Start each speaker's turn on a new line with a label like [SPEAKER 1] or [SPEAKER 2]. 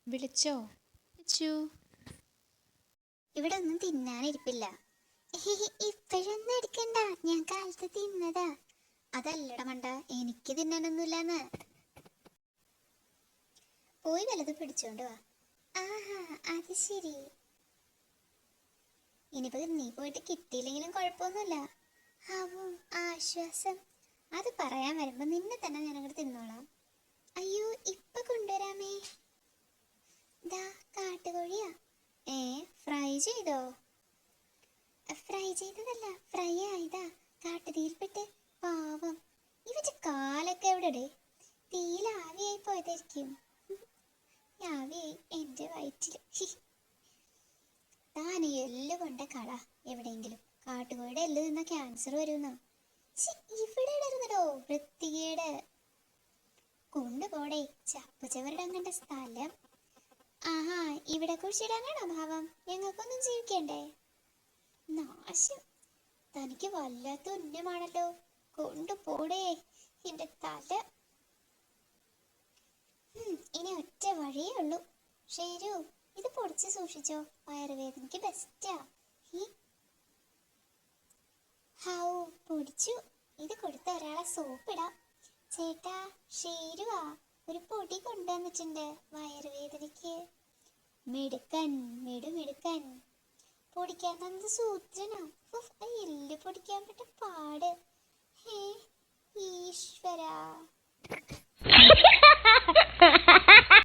[SPEAKER 1] വിളിച്ചോ? വിളിച്ചു.
[SPEAKER 2] ഇവിടെ ഒന്നും തിന്നാനിരിപ്പില്ല. ഇപ്പോഴൊന്നും എടുക്കണ്ട, ഞാൻ കാലത്ത് തിന്നതാ. അതല്ലട മണ്ട, എനിക്ക് തിന്നാനൊന്നുമില്ലാന്ന്. പോയി വല്ലതും പിടിച്ചോണ്ട് വാ. ആഹാ, അത് ശരി. ഇനിയിപ്പോ നീ പോയിട്ട് കിട്ടിയില്ലെങ്കിലും കുഴപ്പമൊന്നുമില്ല. ആവും ആശ്വാസം. അത് പറയാൻ വരുമ്പോ നിന്നെ തന്നെ ഞാൻ അങ്ങോട്ട് തിന്നോളാം. അയ്യോ, ഇപ്പൊ കൊണ്ടുവരാമേ. ദാ കാട്ടുകോഴിയാ. ഫ്രൈ ചെയ്തോ? ഫ്രൈ ചെയ്തതല്ല, ഫ്രൈ ആയതാ. കാട്ടുതീയിൽപ്പെട്ട് പാവം. ഇവന്റെ കാലൊക്കെ എവിടെ? തീയിൽ ആവിയായി പോയതായിരിക്കും. ആവിയായി എന്റെ വയറ്റില്. താൻ എല്ല് കൊണ്ട കള എവിടെയെങ്കിലും. കാട്ടുകോഴിയുടെ എല്ല് തിന്ന ക്യാൻസർ വരുമെന്നാ. ഇവിടെ ഇടരുന്നടോ വൃത്തികേട്. കൊണ്ടുപോടേ ചപ്പുചവരുടെ അങ്ങന്റെ സ്ഥലം. ആഹാ, ഇവിടെ കുഴിച്ചിടാനാണോ ഭാവം? ഞങ്ങൾക്കൊന്നും ജീവിക്കണ്ടേ? നാശം, തനിക്ക് വല്ലാത്ത ഉന്നമാണല്ലോ. കൊണ്ടുപോടേ എന്റെ തല. ഇനി ഒറ്റ വഴിയേ ഉള്ളൂ. ഷേരു, ഇത് പൊടിച്ച് സൂക്ഷിച്ചോ, വയറുവേദനയ്ക്ക് ബെസ്റ്റാ. ഹൗ, പൊടിച്ചു. ഇത് കൊടുത്ത ഒരാളെ സോപ്പിടാം. ചേട്ടാ, ഷേരുവാ, ഒരു പൊടി കൊണ്ടുവന്നിട്ടുണ്ട് വയറുവേദനയ്ക്ക്. മിടുക്കൻ, മിടുമിടുക്കൻ. പൊടിക്കാൻ തന്നത് സൂത്രനാ. എല്ല് പൊടിക്കാൻ പറ്റ പാട്. ഈശ്വരാ.